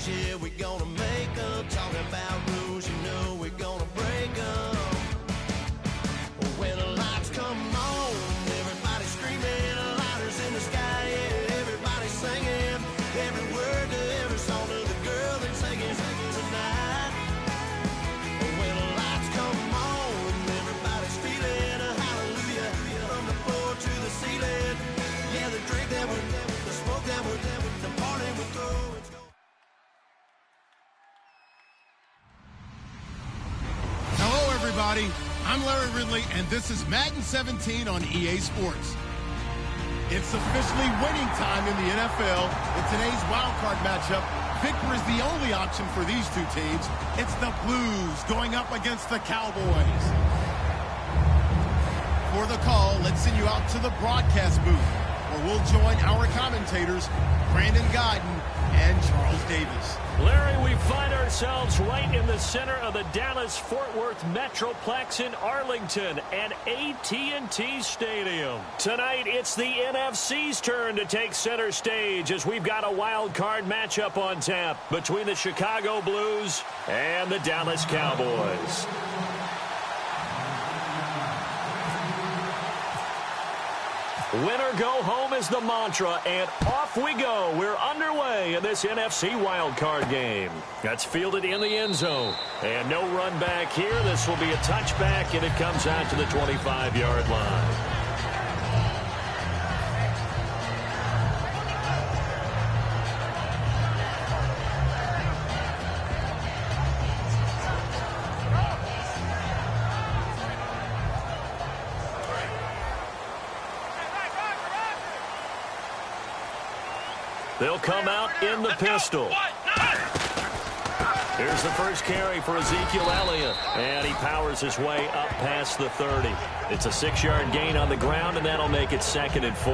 this year we're gonna make them. Talking about rules, you know we're gonna break them. When the lights come on, everybody screaming, lighters in the sky, yeah, everybody singing, every word to every song to the girl that's singing tonight. When the lights come on, everybody's feeling a hallelujah from the floor to the ceiling. Yeah, the drink that would, the smoke that would, the party would go. Hello, everybody. I'm Larry Ridley, and this is Madden 17 on EA Sports. It's officially winning time in the NFL. In today's wildcard matchup, victory is the only option for these two teams. It's the Blues going up against the Cowboys. For the call, let's send you out to the broadcast booth, where we'll join our commentators, Brandon Godden and Charles Davis. Larry, we find ourselves right in the center of the Dallas-Fort Worth Metroplex in Arlington at AT&T Stadium. Tonight, it's the NFC's turn to take center stage as we've got a wild card matchup on tap between the Chicago Blues and the Dallas Cowboys. Winner go home is the mantra, and off we go. We're underway in this NFC wildcard game. That's fielded in the end zone. And no run back here. This will be a touchback, and it comes out to the 25-yard line. They'll come out in the pistol. Here's the first carry for Ezekiel Elliott. And he powers his way up past the 30. It's a 6-yard gain on the ground, and that'll make it 2nd and 4.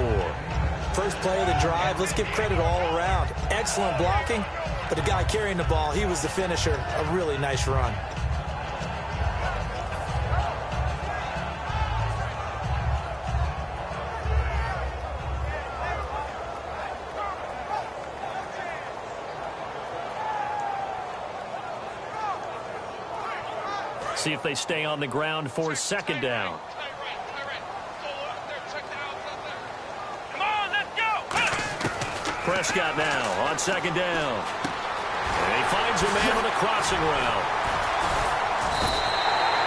First play of the drive, let's give credit all around. Excellent blocking, but the guy carrying the ball, he was the finisher. A really nice run. See if they stay on the ground for 2nd down. Prescott now on 2nd down. And he finds a man with a crossing route.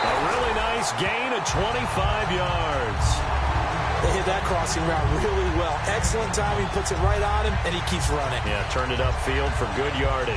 A really nice gain of 25 yards. They hit that crossing route really well. Excellent timing, puts it right on him, and he keeps running. Yeah, turned it upfield for good yardage.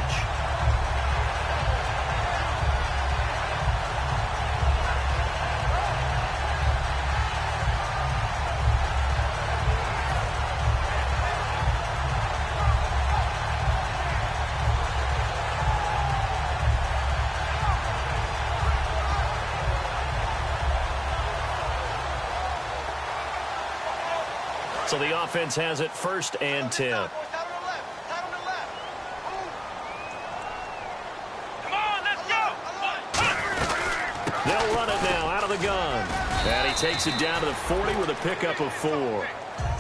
So the offense has it 1st and 10. They'll run it now out of the gun. And he takes it down to the 40 with a pickup of 4.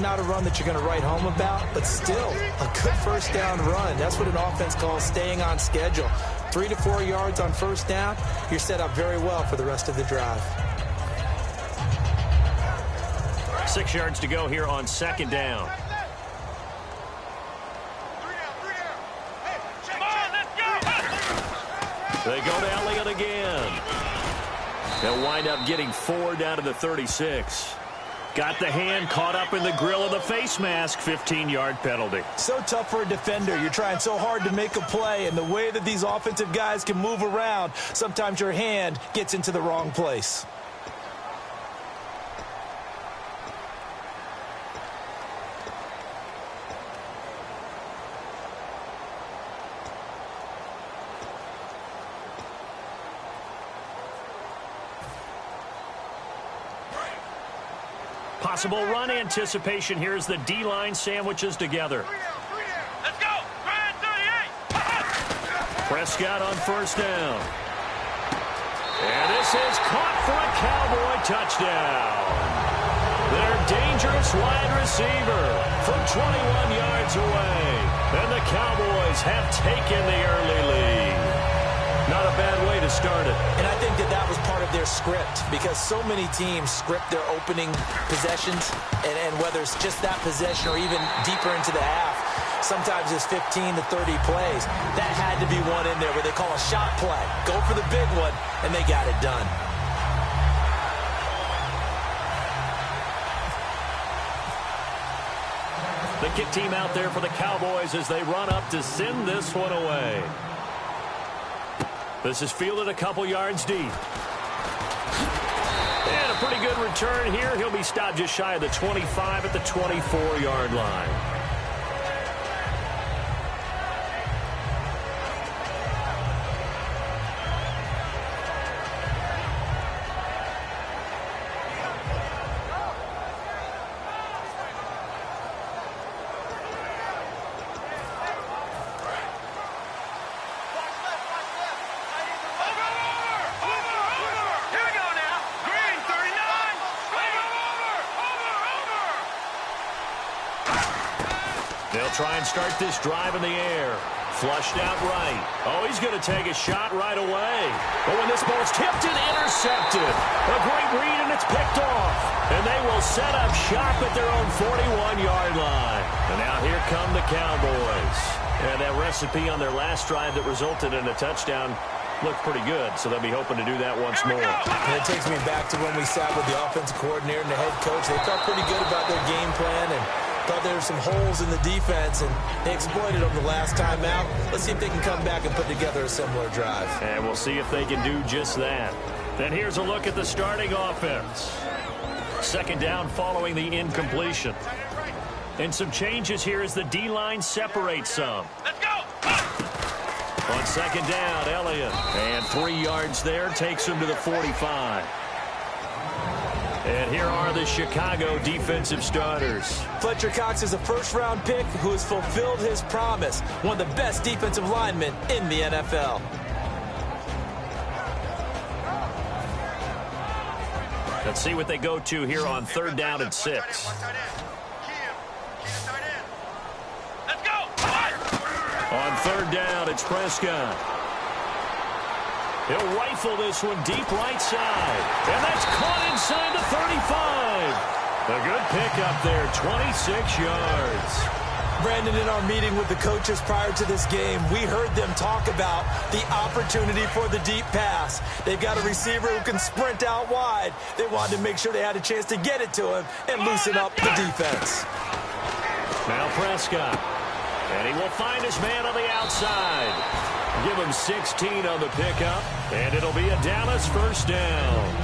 Not a run that you're going to write home about, but still a good 1st down run. That's what an offense calls staying on schedule. 3 to 4 yards on 1st down. You're set up very well for the rest of the drive. 6 yards to go here on 2nd down. They go to Elliott again. They'll wind up getting 4 down to the 36. Got the hand caught up in the grill of the face mask. 15-yard penalty. So tough for a defender. You're trying so hard to make a play, and the way that these offensive guys can move around, sometimes your hand gets into the wrong place. Possible run anticipation here as the D-line sandwiches together. Let's go! Ryan 38! Prescott on 1st down. And this is caught for a Cowboy touchdown. They're dangerous wide receiver from 21 yards away. And the Cowboys have taken the early lead. Not a bad way to start it. And I think that was part of their script, because so many teams script their opening possessions, and whether it's just that possession or even deeper into the half, sometimes it's 15 to 30 plays. That had to be one in there where they call a shot play. Go for the big one, and they got it done. The kick team out there for the Cowboys as they run up to send this one away. This is fielded a couple yards deep. And a pretty good return here. He'll be stopped just shy of the 25 at the 24-yard line. They'll try and start this drive in the air. Flushed out right. Oh, he's going to take a shot right away. But when this ball's tipped and intercepted, a great read, and it's picked off. And they will set up shop at their own 41-yard line. And now here come the Cowboys. And that recipe on their last drive that resulted in a touchdown looked pretty good, so they'll be hoping to do that once more. And it takes me back to when we sat with the offensive coordinator and the head coach. They felt pretty good about their game plan and thought there were some holes in the defense, and they exploited them the last time out. Let's see if they can come back and put together a similar drive. And we'll see if they can do just that. Then here's a look at the starting offense. Second down following the incompletion. And some changes here as the D-line separates some. Let's go! On second down, Elliott. And 3 yards there takes him to the 45. And here are the Chicago defensive starters. Fletcher Cox is a first-round pick who has fulfilled his promise. One of the best defensive linemen in the NFL. Let's see what they go to here on third down and 6. Let's go! On third down, it's Prescott. He'll rifle this one deep right side. And that's caught inside the 35. A good pickup there, 26 yards. Brandon, in our meeting with the coaches prior to this game, we heard them talk about the opportunity for the deep pass. They've got a receiver who can sprint out wide. They wanted to make sure they had a chance to get it to him and loosen up the defense. Now Prescott. And he will find his man on the outside. Give him 16 on the pickup, and it'll be a Dallas first down.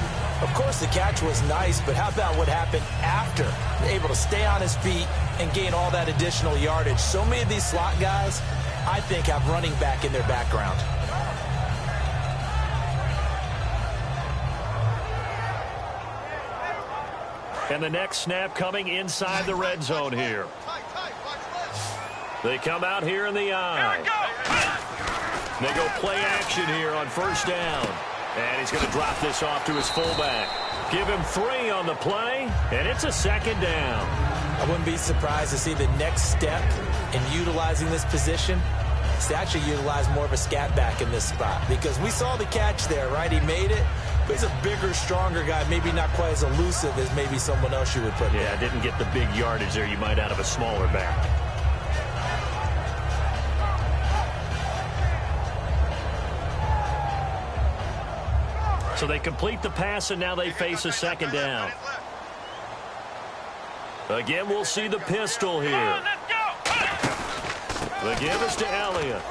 Of course, the catch was nice, but how about what happened after? Able to stay on his feet and gain all that additional yardage. So many of these slot guys, I think, have running back in their background. And the next snap coming inside the red zone here. They come out here in the eye. They go play action here on first down. And he's going to drop this off to his fullback. Give him 3 on the play, and it's a second down. I wouldn't be surprised to see the next step in utilizing this position is to actually utilize more of a scat back in this spot. Because we saw the catch there, right? He made it, but he's a bigger, stronger guy, maybe not quite as elusive as maybe someone else you would put there. Yeah, didn't get the big yardage there you might out of a smaller back. So they complete the pass, and now they face a second down. Again, we'll see the pistol here. The give is to Elliott.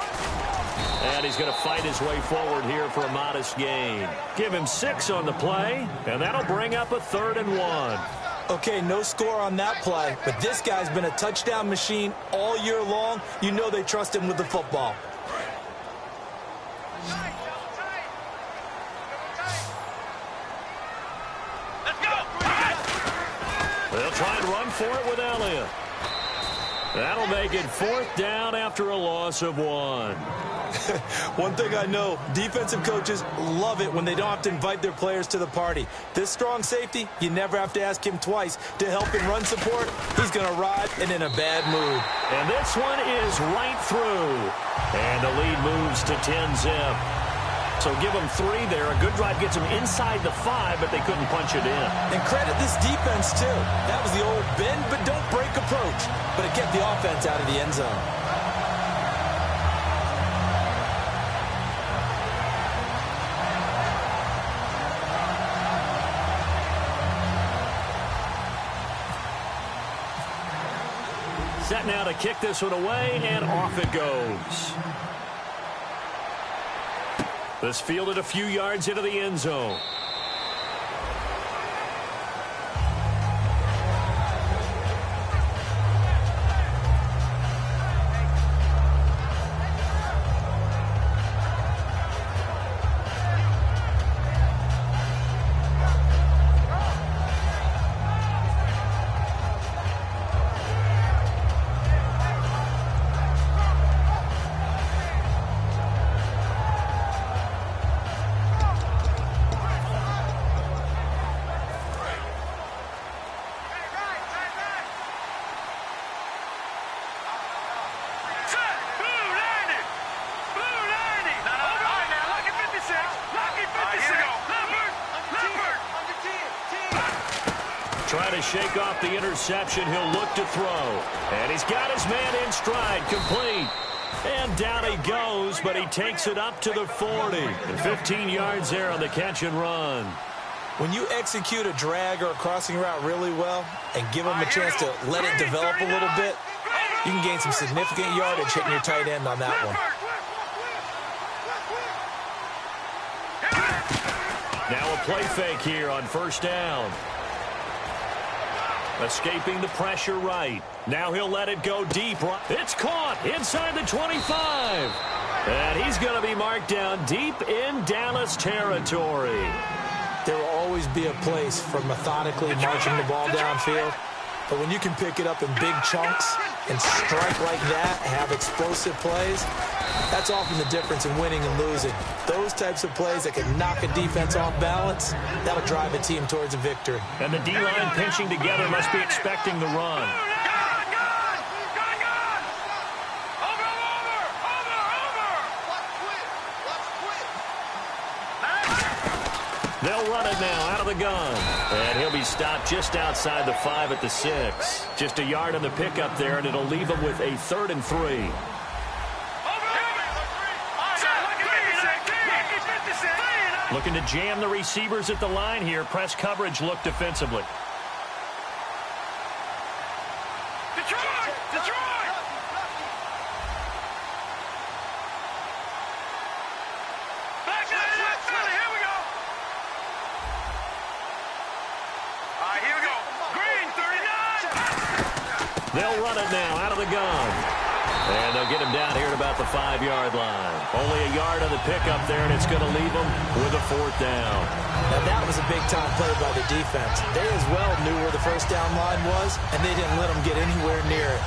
And he's going to fight his way forward here for a modest gain. Give him 6 on the play, and that'll bring up a 3rd and 1. Okay, no score on that play, but this guy's been a touchdown machine all year long. You know they trust him with the football. They'll try and run for it with Elliott. That'll make it 4th down after a loss of 1. One thing I know, defensive coaches love it when they don't have to invite their players to the party. This strong safety, you never have to ask him twice to help in run support. He's going to ride and in a bad mood. And this one is right through. And the lead moves to 10-zip. So give them 3 there. A good drive gets them inside the 5, but they couldn't punch it in. And credit this defense, too. That was the old bend but don't break approach. But it kept the offense out of the end zone. Set now to kick this one away, and off it goes. This fielded a few yards into the end zone. Trying to shake off the interception. He'll look to throw. And he's got his man in stride. Complete. And down he goes, but he takes it up to the 40. And 15 yards there on the catch and run. When you execute a drag or a crossing route really well and give them a chance to let it develop a little bit, you can gain some significant yardage hitting your tight end on that one. Now a play fake here on 1st down. Escaping the pressure right. Now he'll let it go deep. It's caught inside the 25. And he's going to be marked down deep in Dallas territory. There will always be a place for methodically marching the ball downfield. But when you can pick it up in big chunks and strike like that, have explosive plays, that's often the difference in winning and losing. Those types of plays that can knock a defense off balance, that'll drive a team towards a victory. And the D-line pinching together must be expecting the run. They'll run it now out of the gun. And he'll be stopped just outside the 5 at the 6. Just a yard on the pickup there, and it'll leave him with a 3rd and 3. Looking to jam the receivers at the line here. Press coverage look defensively. Detroit! Detroit! Back to Philly. Here we go. All right, here we go. Green, 39. They'll run it now out of the gun. And they'll get him down here at about the 5-yard line. Only a yard on the pickup there, and it's going to leave him with a 4th down. Now, that was a big-time play by the defense. They as well knew where the 1st down line was, and they didn't let them get anywhere near it.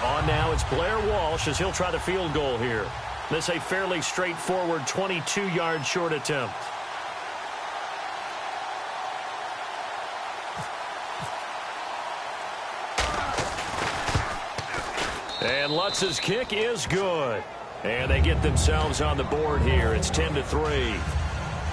On now, it's Blair Walsh as he'll try the field goal here. This a fairly straightforward 22-yard short attempt. And Lutz's kick is good. And they get themselves on the board here. It's 10-3.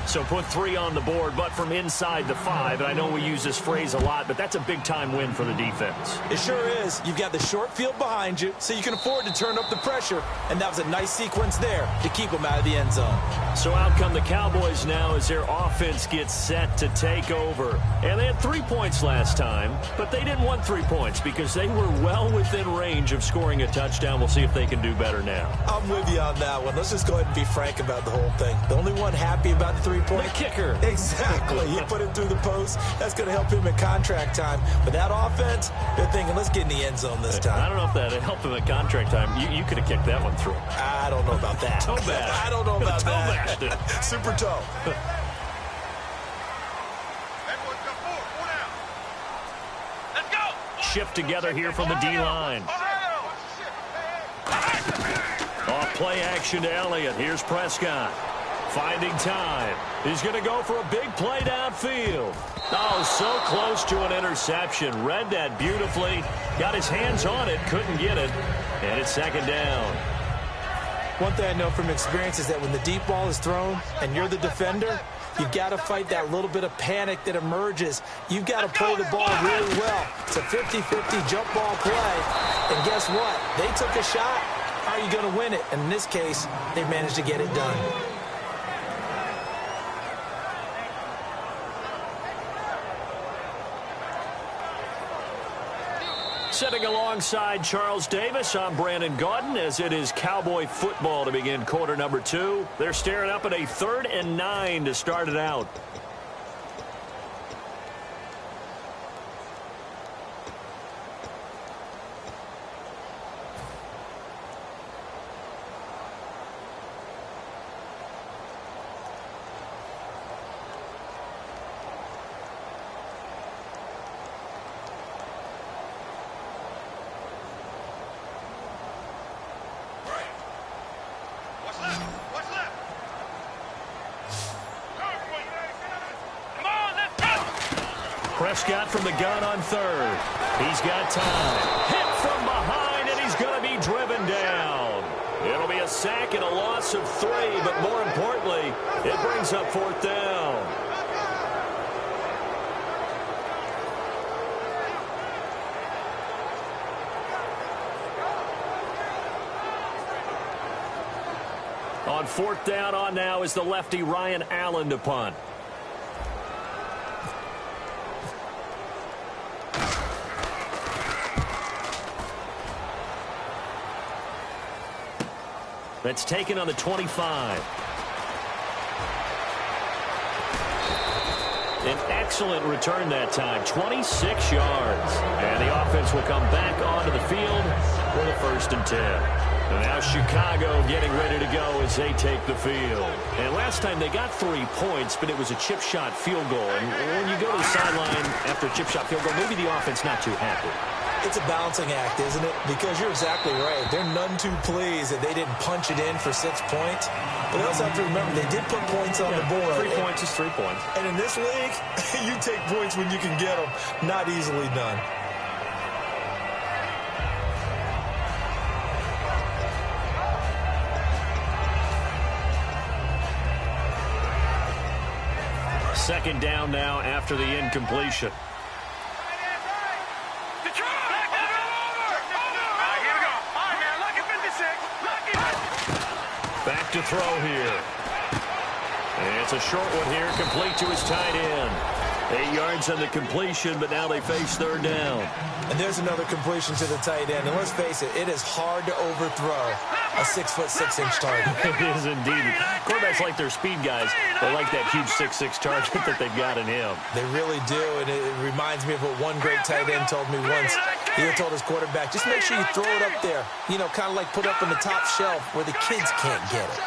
So put 3 on the board, but from inside the 5. And I know we use this phrase a lot, but that's a big-time win for the defense. It sure is. You've got the short field behind you, so you can afford to turn up the pressure. And that was a nice sequence there to keep them out of the end zone. So out come the Cowboys now as their offense gets set to take over. And they had 3 points last time, but they didn't want 3 points because they were well within range of scoring a touchdown. We'll see if they can do better now. I'm with you on that one. Let's just go ahead and be frank about the whole thing. The only one happy about the 3-point. The kicker. Exactly. He put it through the post. That's going to help him in contract time. But that offense, they're thinking, let's get in the end zone this time. I don't know if that helped him at contract time. You could have kicked that one through. I don't know about that. Toe bash. I don't know about that. Toe bashed it. Super toe. Let's go. shift together here from the D-line. Off play action to Elliott. Here's Prescott. Finding time. He's going to go for a big play downfield. Oh, so close to an interception. Read that beautifully. Got his hands on it. Couldn't get it. And it's second down. One thing I know from experience is that when the deep ball is thrown and you're the defender, you've got to fight that little bit of panic that emerges. You've got to play the ball really well. It's a 50-50 jump ball play. And guess what? They took a shot. How are you going to win it? And in this case, they managed to get it done. Sitting alongside Charles Davis, I'm Brandon Gaudin, as it is Cowboy football to begin quarter number 2. They're staring up at a 3rd and 9 to start it out. Prescott from the gun on 3rd. He's got time. Hit from behind, and he's going to be driven down. It'll be a sack and a loss of 3, but more importantly, it brings up 4th down. On 4th down on now is the lefty Ryan Allen to punt. That's taken on the 25. An excellent return that time, 26 yards. And the offense will come back onto the field for the 1st and 10. And now Chicago getting ready to go as they take the field. And last time they got 3 points, but it was a chip shot field goal. And when you go to the sideline after a chip shot field goal, maybe the offense not too happy. It's a balancing act, isn't it? Because you're exactly right. They're none too pleased that they didn't punch it in for 6 points. But they also have to remember they did put points on the board. 3 points is 3 points. And in this league, you take points when you can get them. Not easily done. Second down now after the incompletion. Back to throw here. And it's a short one here, complete to his tight end. 8 yards on the completion, but now they face 3rd down. And there's another completion to the tight end. And let's face it, it is hard to overthrow a 6'6" target. It is indeed. Quarterbacks like their speed guys. They like that huge 6'6" target that they've got in him. They really do, and it reminds me of what one great tight end told me once. He told his quarterback, just make sure you throw it up there. You know, kind of like put it up on the top shelf where the kids can't get it.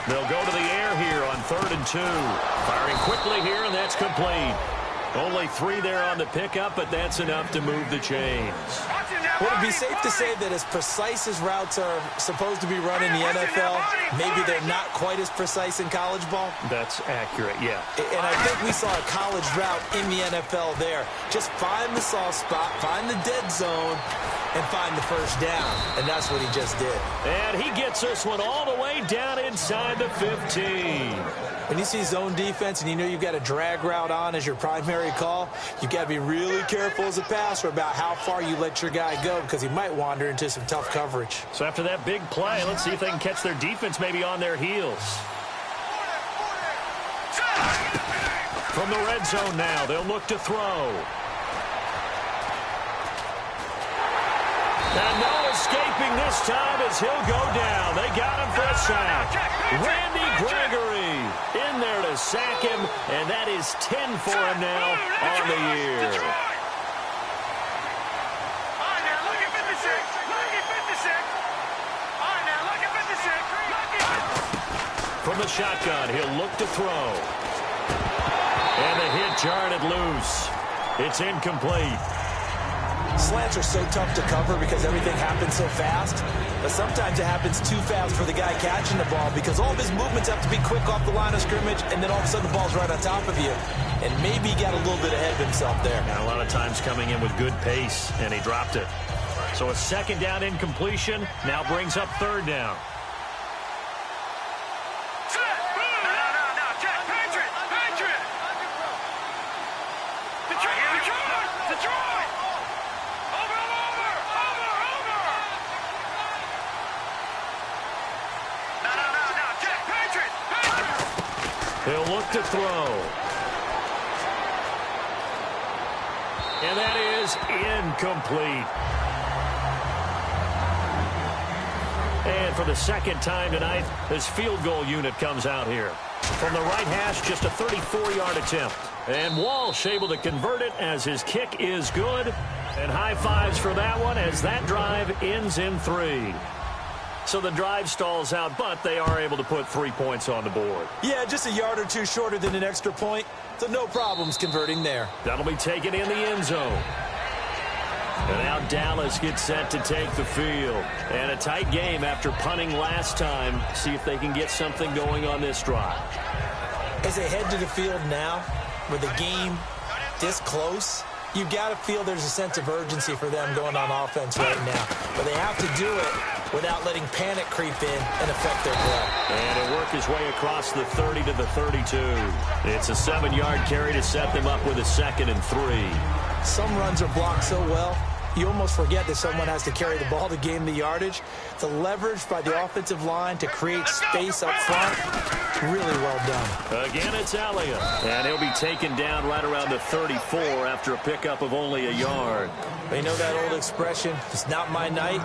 They'll go to the air here on 3rd and 2. Firing quickly here, and that's complete. Only 3 there on the pickup, but that's enough to move the chains. Would it be safe to say that as precise as routes are supposed to be run in the NFL, maybe they're not quite as precise in college ball? That's accurate, yeah. And I think we saw a college route in the NFL there. Just find the soft spot, find the dead zone, and find the 1st down. And that's what he just did. And he gets this one all the way down inside the 15. When you see zone defense and you know you've got a drag route on as your primary call, you've got to be really careful as a passer about how far you let your guy go because he might wander into some tough coverage. So after that big play, let's see if they can catch their defense maybe on their heels. From the red zone now, they'll look to throw. And no escaping this time as he'll go down. They got him for a sack. Randy Gregory in there to sack him, and that is 10 for him now on the year. From the shotgun, he'll look to throw. And the hit jarred it loose. It's incomplete. Slants are so tough to cover because everything happens so fast. But sometimes it happens too fast for the guy catching the ball because all of his movements have to be quick off the line of scrimmage, and then all of a sudden the ball's right on top of you. And maybe he got a little bit ahead of himself there. And a lot of times coming in with good pace, and he dropped it. So a second down incompletion now brings up third down. He'll look to throw. And that is incomplete. And for the second time tonight, this field goal unit comes out here. From the right hash, just a 34-yard attempt. And Walsh able to convert it as his kick is good. And high fives for that one as that drive ends in 3. So the drive stalls out, but they are able to put 3 points on the board. Yeah, just a yard or two shorter than an extra point. So no problems converting there. That'll be taken in the end zone. And now Dallas gets set to take the field. And a tight game after punting last time. See if they can get something going on this drive. As they head to the field now, with the game this close, you've got to feel there's a sense of urgency for them going on offense right now. But they have to do it without letting panic creep in and affect their play. And he'll work his way across the 30 to the 32. It's a 7-yard carry to set them up with a 2nd and 3. Some runs are blocked so well, you almost forget that someone has to carry the ball to gain the yardage. The leverage by the offensive line to create space up front, really well done. Again, it's Elliott. And he'll be taken down right around the 34 after a pickup of only a yard. You know that old expression, it's not my night?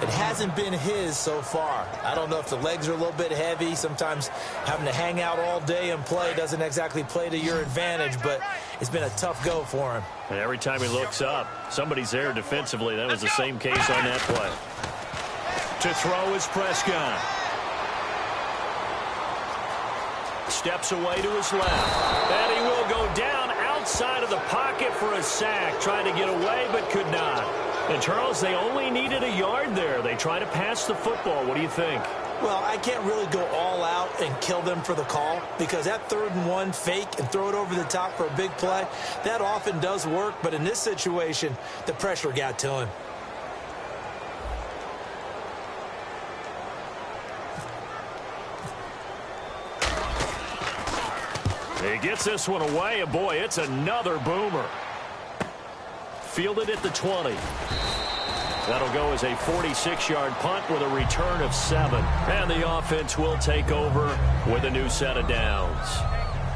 It hasn't been his so far. I don't know if the legs are a little bit heavy. Sometimes having to hang out all day and play doesn't exactly play to your advantage, but it's been a tough go for him. And every time he looks up, somebody's there defensively. That was the same case on that play. To throw is Prescott. Steps away to his left. And he will go down outside of the pocket for a sack. Trying to get away, but could not. And, Charles, they only needed a yard there. They try to pass the football. What do you think? Well, I can't really go all out and kill them for the call because that 3rd and 1 fake and throw it over the top for a big play, that often does work. But in this situation, the pressure got to him. He gets this one away, and boy, it's another boomer. Fielded at the 20. That'll go as a 46-yard punt with a return of 7. And the offense will take over with a new set of downs.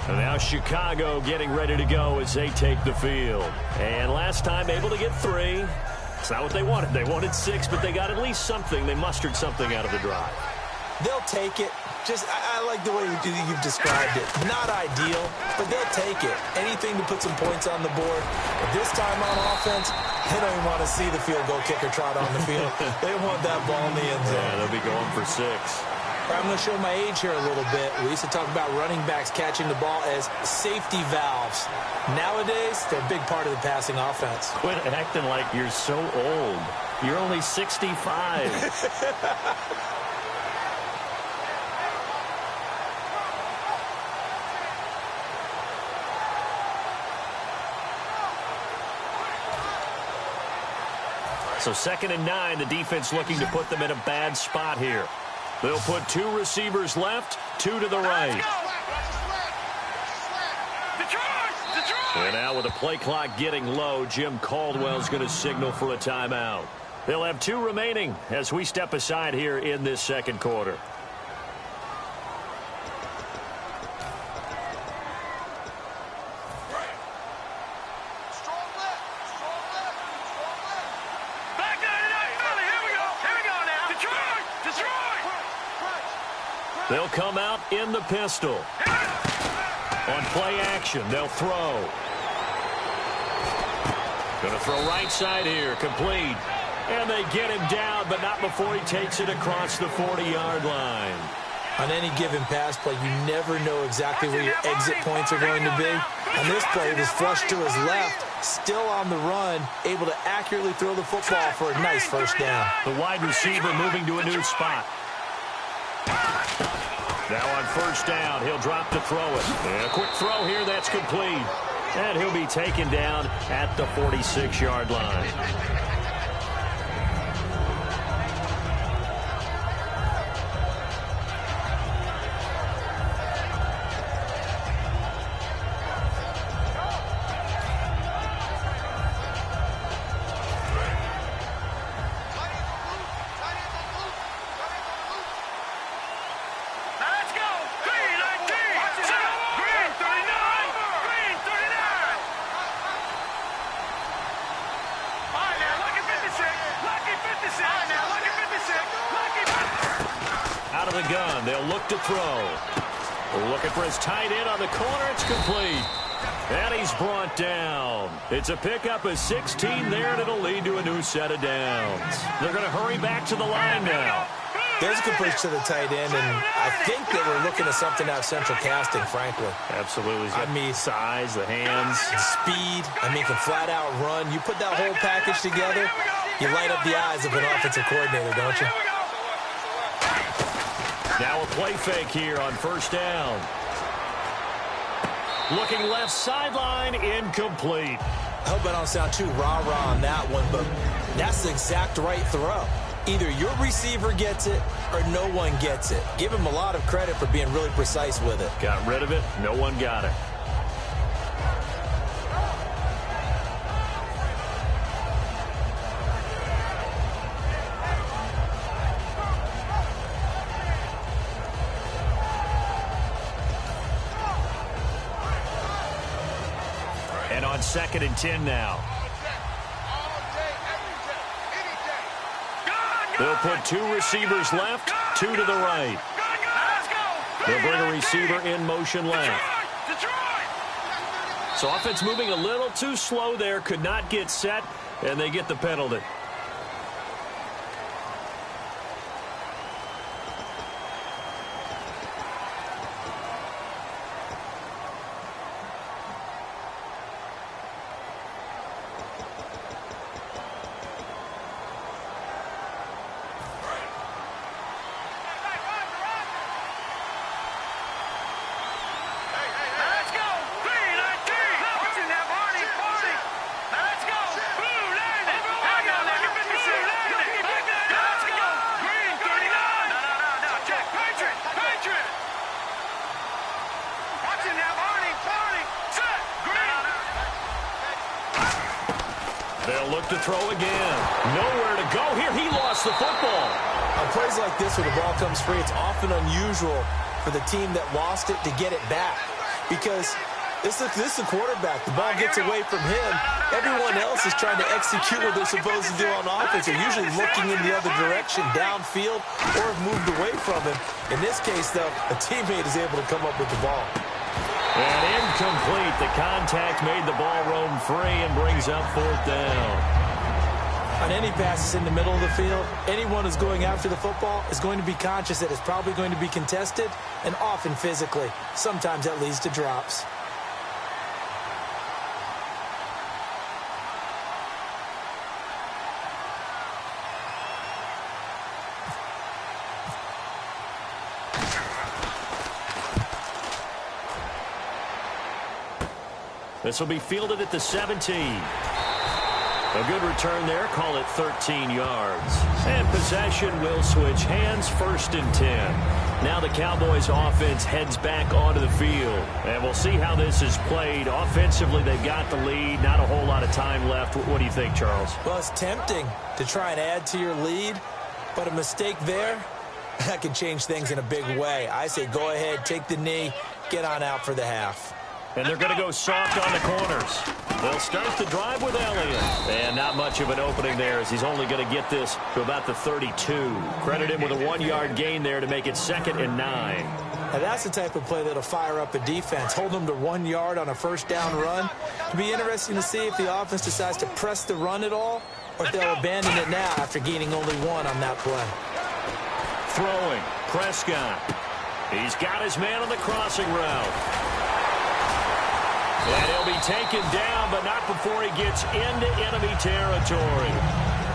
And now Chicago getting ready to go as they take the field. And last time able to get 3. It's not what they wanted. They wanted 6, but they got at least something. They mustered something out of the drive. They'll take it. Just, I like the way you've described it. Not ideal, but they'll take it. Anything to put some points on the board. But this time on offense, they don't even want to see the field goal kicker trot on the field. They want that ball in the end zone. Yeah, they'll be going for 6. I'm going to show my age here a little bit. We used to talk about running backs catching the ball as safety valves. Nowadays, they're a big part of the passing offense. Quit acting like you're so old. You're only 65. So 2nd and 9, the defense looking to put them in a bad spot here. They'll put 2 receivers left, 2 to the right. And now with the play clock getting low, Jim Caldwell's going to signal for a timeout. They'll have 2 remaining as we step aside here in this second quarter. They'll come out in the pistol. On play action, they'll throw. Going to throw right side here, complete. And they get him down, but not before he takes it across the 40-yard line. On any given pass play, you never know exactly where your exit points are going to be. On this play, it was flushed to his left, still on the run, able to accurately throw the football for a nice first down. The wide receiver moving to a new spot. Now on first down, he'll drop to throw it. And a quick throw here, that's complete. And he'll be taken down at the 46-yard line. Out of the gun, they'll look to throw. Looking for his tight end on the corner. It's complete. And he's brought down. It's a pickup of 16 there, and it'll lead to a new set of downs. They're going to hurry back to the line now. There's a good push to the tight end, and I think that we're looking at something out of central casting, frankly. Absolutely. I mean, size, the hands. Speed. I mean, can flat out run. You put that whole package together, you light up the eyes of an offensive coordinator, don't you? Now a play fake here on first down. Looking left sideline, incomplete. I hope I don't sound too rah-rah on that one, but that's the exact right throw. Either your receiver gets it or no one gets it. Give him a lot of credit for being really precise with it. Got rid of it. No one got it. And on 2nd and 10 now. They'll put 2 receivers left, 2 to the right. They'll bring a receiver in motion left. So offense moving a little too slow there, could not get set, and they get the penalty. They'll look to throw again. Nowhere to go here. He lost the football. On plays like this where the ball comes free, it's often unusual for the team that lost it to get it back. Because this is the quarterback. The ball gets away from him. Everyone else is trying to execute what they're supposed to do on offense. They're usually looking in the other direction, downfield, or have moved away from him. In this case, though, a teammate is able to come up with the ball. And incomplete. The contact made the ball roam free and brings up 4th down. On any passes in the middle of the field, anyone who's going after the football is going to be conscious that it's probably going to be contested, and often physically. Sometimes that leads to drops. This will be fielded at the 17. A good return there. Call it 13 yards. And possession will switch hands. 1st and 10. Now the Cowboys offense heads back onto the field. And we'll see how this is played. Offensively, they've got the lead. Not a whole lot of time left. What do you think, Charles? Well, it's tempting to try and add to your lead. But a mistake there, that can change things in a big way. I say go ahead, take the knee, get on out for the half. And they're going to go soft on the corners. They'll start the drive with Elliott. And not much of an opening there as he's only going to get this to about the 32. Credit him with a 1-yard gain there to make it 2nd and 9. Now that's the type of play that'll fire up a defense. Hold them to 1 yard on a first down run. It'll be interesting to see if the offense decides to press the run at all or if they'll abandon it now after gaining only 1 on that play. Throwing. Prescott. He's got his man on the crossing route. And he'll be taken down, but not before he gets into enemy territory.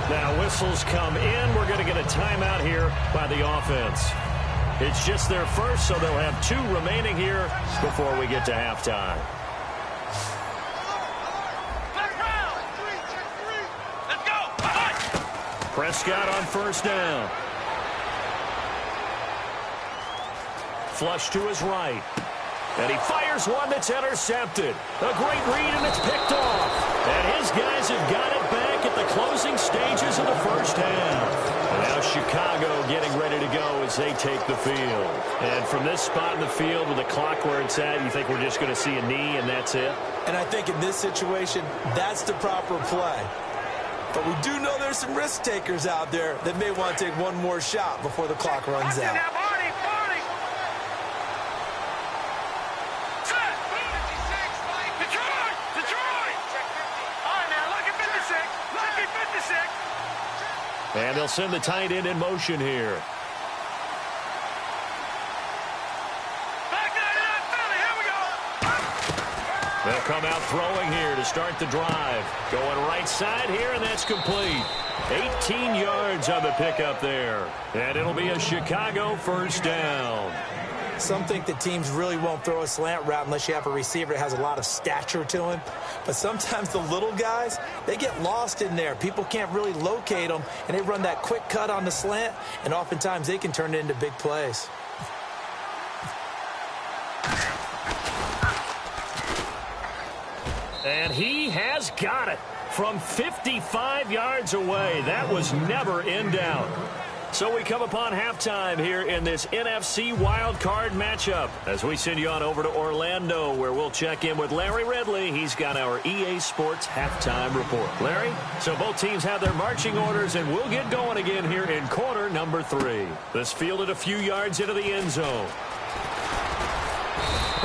Now whistles come in. We're going to get a timeout here by the offense. It's just their first, so they'll have 2 remaining here before we get to halftime. Prescott on first down. Flush to his right. And he fires one that's intercepted. A great read, and it's picked off. And his guys have got it back at the closing stages of the first half. And now Chicago getting ready to go as they take the field. And from this spot in the field with the clock where it's at, you think we're just going to see a knee and that's it? And I think in this situation, that's the proper play. But we do know there's some risk takers out there that may want to take one more shot before the clock runs out. And they'll send the tight end in motion here. They'll come out throwing here to start the drive. Going right side here, and that's complete. 18 yards on the pickup there. And it'll be a Chicago first down. Some think that teams really won't throw a slant route unless you have a receiver that has a lot of stature to him. But sometimes the little guys, they get lost in there. People can't really locate them, and they run that quick cut on the slant, and oftentimes they can turn it into big plays. And he has got it from 55 yards away. That was never in doubt. So we come upon halftime here in this NFC wildcard matchup as we send you on over to Orlando, where we'll check in with Larry Ridley. He's got our EA Sports halftime report. Larry, so both teams have their marching orders, and we'll get going again here in quarter number 3. This fielded a few yards into the end zone.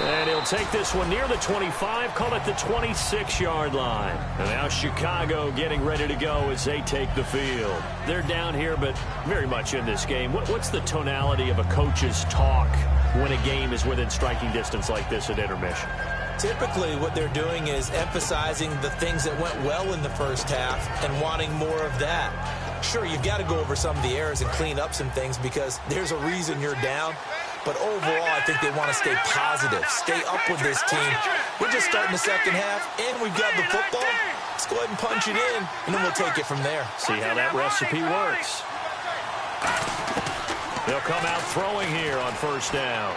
And he'll take this one near the 25, call it the 26-yard line. And now Chicago getting ready to go as they take the field. They're down here, but very much in this game. What's the tonality of a coach's talk when a game is within striking distance like this at intermission? Typically, what they're doing is emphasizing the things that went well in the first half and wanting more of that. Sure, you've got to go over some of the errors and clean up some things because there's a reason you're down. But overall, I think they want to stay positive, stay up with this team. We're just starting the second half, and we've got the football. Let's go ahead and punch it in, and then we'll take it from there. See how that recipe works. They'll come out throwing here on first down.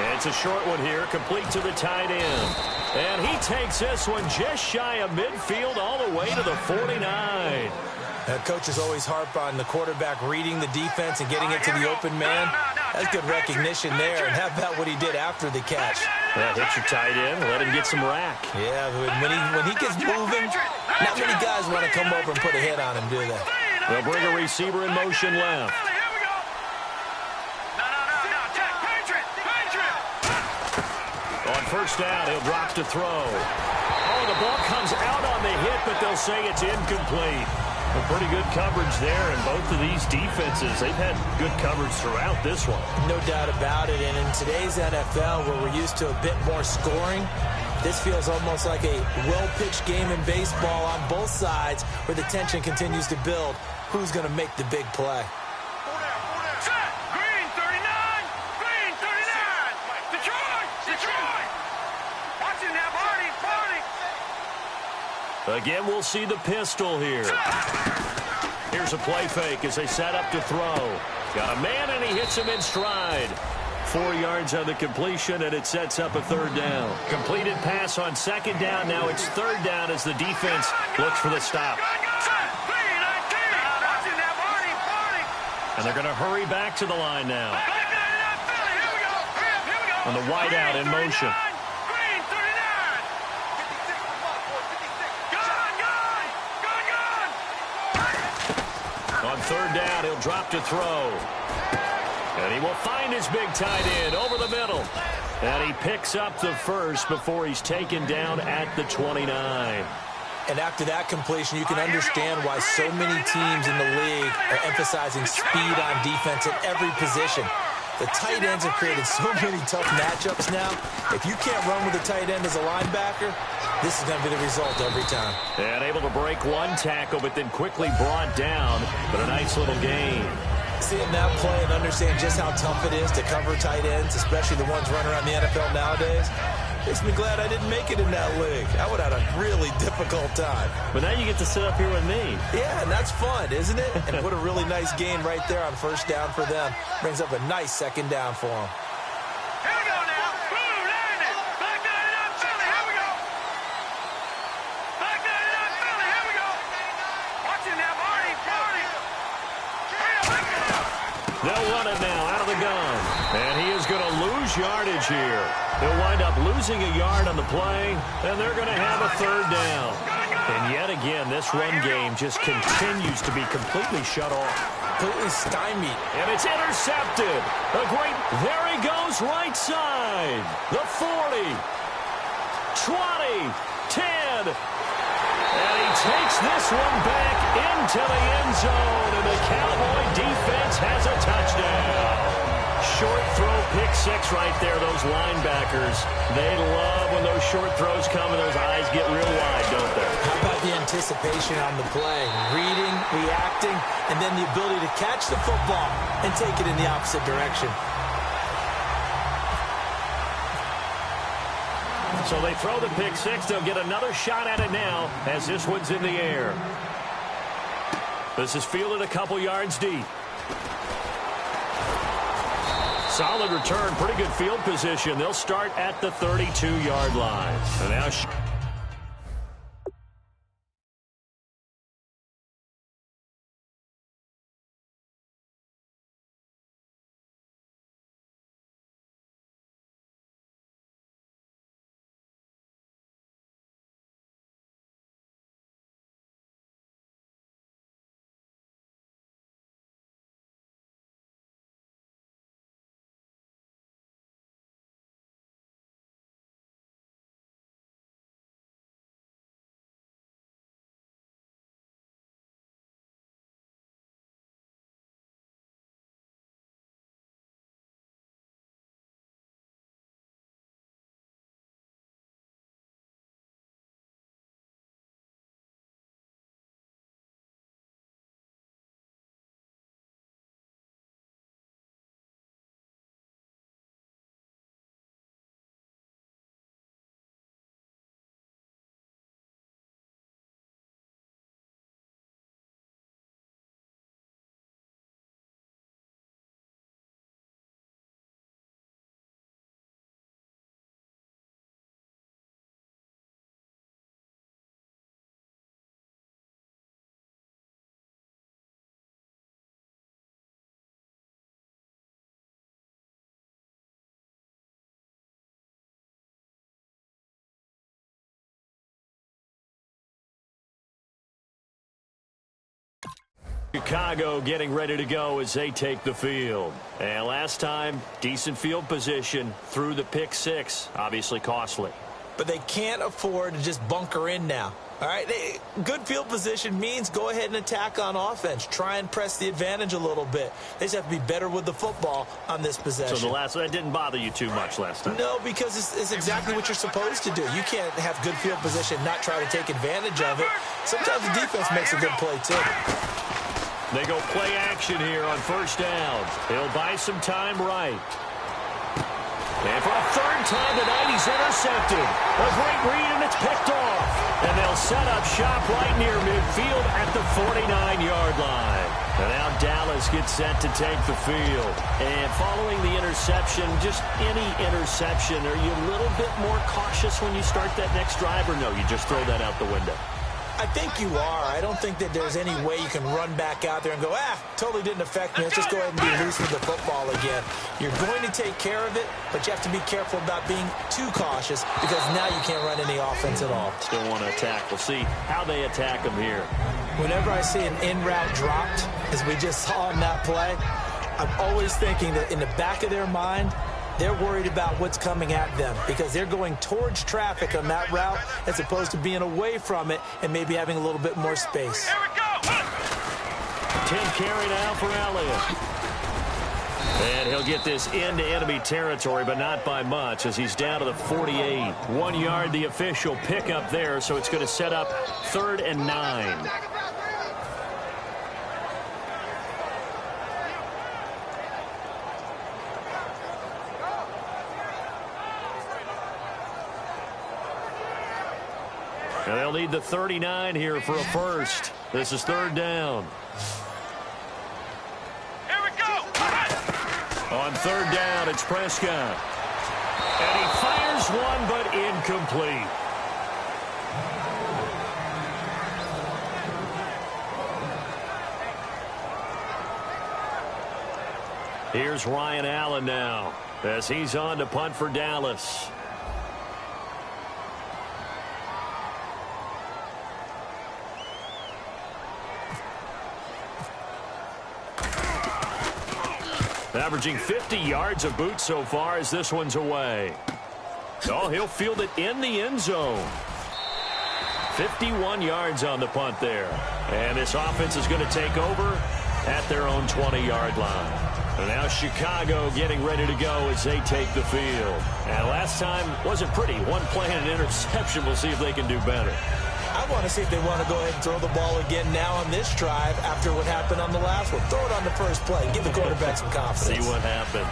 And it's a short one here, complete to the tight end. And he takes this one just shy of midfield all the way to the 49. Coaches always harp on the quarterback reading the defense and getting it to the open man. That's good recognition there. And how about what he did after the catch? Hit your tight end, let him get some rack. Yeah, when he gets moving, not many guys want to come over and put a hit on him, do they? They'll bring a receiver in motion left. On first down, he'll drop to throw. Oh, the ball comes out on the hit, but they'll say it's incomplete. Well, pretty good coverage there, and both of these defenses, they've had good coverage throughout this one. No doubt about it, and in today's NFL, where we're used to a bit more scoring, this feels almost like a well-pitched game in baseball on both sides, where the tension continues to build. Who's going to make the big play? Green 39! Green 39! Detroit! Detroit! Watch it now, Barney! Again, we'll see the pistol here. Here's a play fake as they set up to throw. Got a man, and he hits him in stride. 4 yards on the completion, and it sets up a third down. Completed pass on second down. Now it's third down as the defense looks for the stop. And they're going to hurry back to the line now. And the wideout in motion. On third down, he'll drop to throw. And he will find his big tight end over the middle. And he picks up the first before he's taken down at the 29. And after that completion, you can understand why so many teams in the league are emphasizing speed on defense at every position. The tight ends have created so many tough matchups now. If you can't run with a tight end as a linebacker, this is going to be the result every time. And able to break one tackle, but then quickly brought down. But a nice little gain. Seeing that play and understand just how tough it is to cover tight ends, especially the ones running around the NFL nowadays, makes me glad I didn't make it in that league. I would have had a really difficult time. But now you get to sit up here with me. Yeah, and that's fun, isn't it? And what a really nice game right there on first down for them. Brings up a nice second down for them. Here we go now. Boom, land it. Back down it up, Philly. Here we go. Back down it up, Philly. Here we go. Watch it now, Marty. Marty. They'll run it now out of the gun. And he is going to lose yardage here. He'll wind up losing a yard on the play, and they're going to have a third down. And yet again, this run game just continues to be completely shut off. Completely stymied. And it's intercepted. There he goes, right side. The 40, 20, 10. And he takes this one back into the end zone, and the Cowboy defense has a touchdown. Short throw, pick six right there, those linebackers. They love when those short throws come and those eyes get real wide, don't they? How about the anticipation on the play? Reading, reacting, and then the ability to catch the football and take it in the opposite direction. So they throw the pick six. They'll get another shot at it now as this one's in the air. This is fielded a couple yards deep. Solid return, pretty good field position. They'll start at the 32-yard line. And now Chicago getting ready to go as they take the field. And last time, decent field position through the pick six. Obviously costly. But they can't afford to just bunker in now. All right, good field position means go ahead and attack on offense. Try and press the advantage a little bit. They just have to be better with the football on this possession. So that didn't bother you too much last time? No, because it's exactly what you're supposed to do. You can't have good field position and not try to take advantage of it. Sometimes the defense makes a good play, too. They go play action here on first down. He'll buy some time right. And for a third time tonight, he's intercepted. A great read, and it's picked off. And they'll set up shop right near midfield at the 49-yard line. And now Dallas gets set to take the field. And following the interception, just any interception, are you a little bit more cautious when you start that next drive, or no, you just throw that out the window? I think you are. I don't think that there's any way you can run back out there and go, totally didn't affect me. Let's just go ahead and be loose with the football again. You're going to take care of it, but you have to be careful about being too cautious because now you can't run any offense at all. Still want to attack. We'll see how they attack them here. Whenever I see an in-route dropped, as we just saw in that play, I'm always thinking that in the back of their mind, they're worried about what's coming at them because they're going towards traffic on that route as opposed to being away from it and maybe having a little bit more space. Here we go. 10 carry now for Elliott. And he'll He'll get this into enemy territory, but not by much, as he's down to the 48. 1 yard, the official pickup there, so it's going to set up 3rd and 9. And they'll need the 39 here for a first. This is 3rd down. Here we go. On 3rd down, it's Prescott. And he fires one, but incomplete. Here's Ryan Allen now, as he's on to punt for Dallas. Averaging 50 yards a boot so far as this one's away. Oh, he'll field it in the end zone. 51 yards on the punt there. And this offense is going to take over at their own 20-yard line. And now Chicago getting ready to go as they take the field. And last time wasn't pretty. One play and an interception. We'll see if they can do better. I want to see if they want to go ahead and throw the ball again now on this drive after what happened on the last one. Throw it on the first play. Give the quarterback some confidence. See what happens.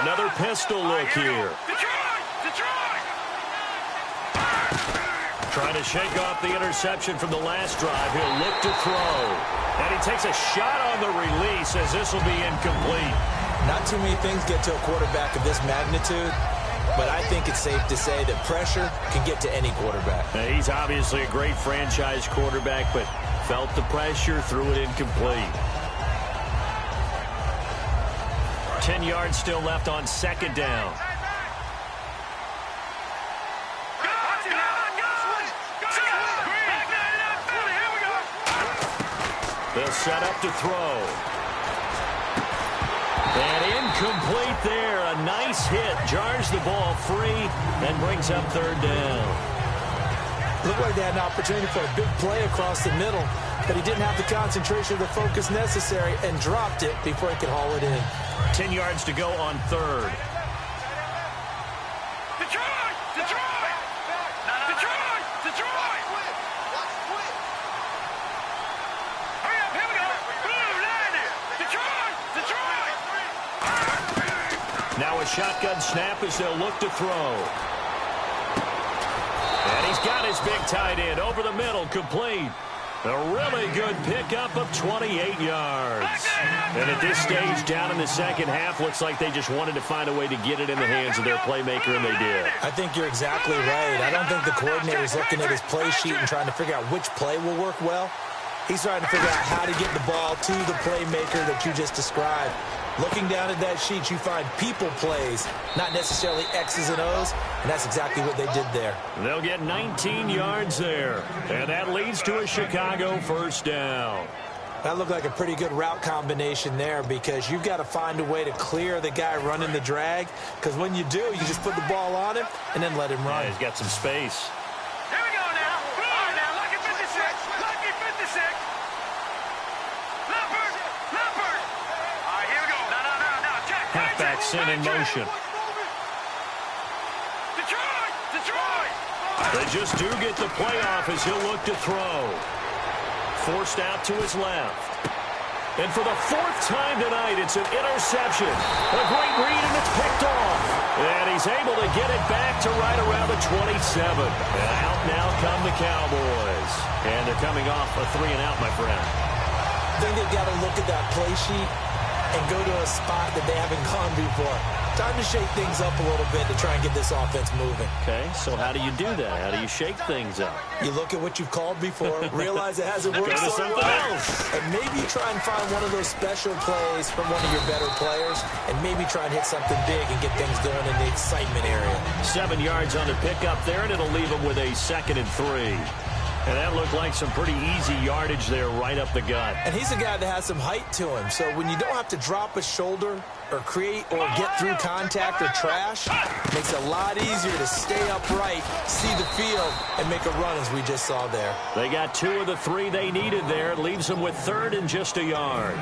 Another pistol look here. Trying to shake off the interception from the last drive. He'll look to throw. And he takes a shot on the release as this will be incomplete. Not too many things get to a quarterback of this magnitude, but I think it's safe to say that pressure can get to any quarterback. Now, he's obviously a great franchise quarterback, but felt the pressure, threw it incomplete. 10 yards still left on 2nd down. They'll set up to throw. And incomplete there. A nice hit. Jars the ball free and brings up 3rd down. Looked like they had an opportunity for a big play across the middle, but he didn't have the concentration or the focus necessary and dropped it before he could haul it in. 10 yards to go on 3rd. Detroit! Detroit! Detroit! Detroit! Hurry up, here we go. Blue line it. Detroit! Detroit! Now a shotgun snap as they'll look to throw. And he's got his big tight end over the middle, complete. A really good pickup of 28 yards. And at this stage, down in the second half, looks like they just wanted to find a way to get it in the hands of their playmaker, and they did. I think you're exactly right. I don't think the coordinator's looking at his play sheet and trying to figure out which play will work well. He's trying to figure out how to get the ball to the playmaker that you just described. Looking down at that sheet, you find people plays, not necessarily X's and O's, and that's exactly what they did there. They'll get 19 yards there, and that leads to a Chicago 1st down. That looked like a pretty good route combination there because you've got to find a way to clear the guy running the drag, because when you do, you just put the ball on him and then let him run. Yeah, he's got some space. Here we go now. All right, now, lucky 56. Lucky 56. Leopard. Leopard. All right, here we go. No. Jack. Halfback sent in motion. Detroit. Detroit. They just do get the play off as he'll look to throw. Forced out to his left. And for the 4th time tonight, it's an interception. A great read, and it's picked off. And he's able to get it back to right around the 27. And out now come the Cowboys. And they're coming off a 3-and-out, my friend. I think they've got to look at that play sheet and go to a spot that they haven't gone before. Time to shake things up a little bit to try and get this offense moving. Okay, so how do you do that? How do you shake things up? You look at what you've called before, realize it hasn't worked Go to so something well, else. and maybe try and find one of those special plays from one of your better players, and maybe try and hit something big and get things going in the excitement area. 7 yards on the pickup there, and it'll leave them with a 2nd and 3. And that looked like some pretty easy yardage there right up the gut. And he's a guy that has some height to him. So when you don't have to drop a shoulder or create or get through contact or trash, it makes it a lot easier to stay upright, see the field, and make a run as we just saw there. They got 2 of the 3 they needed there. It leaves them with 3rd and just a yard.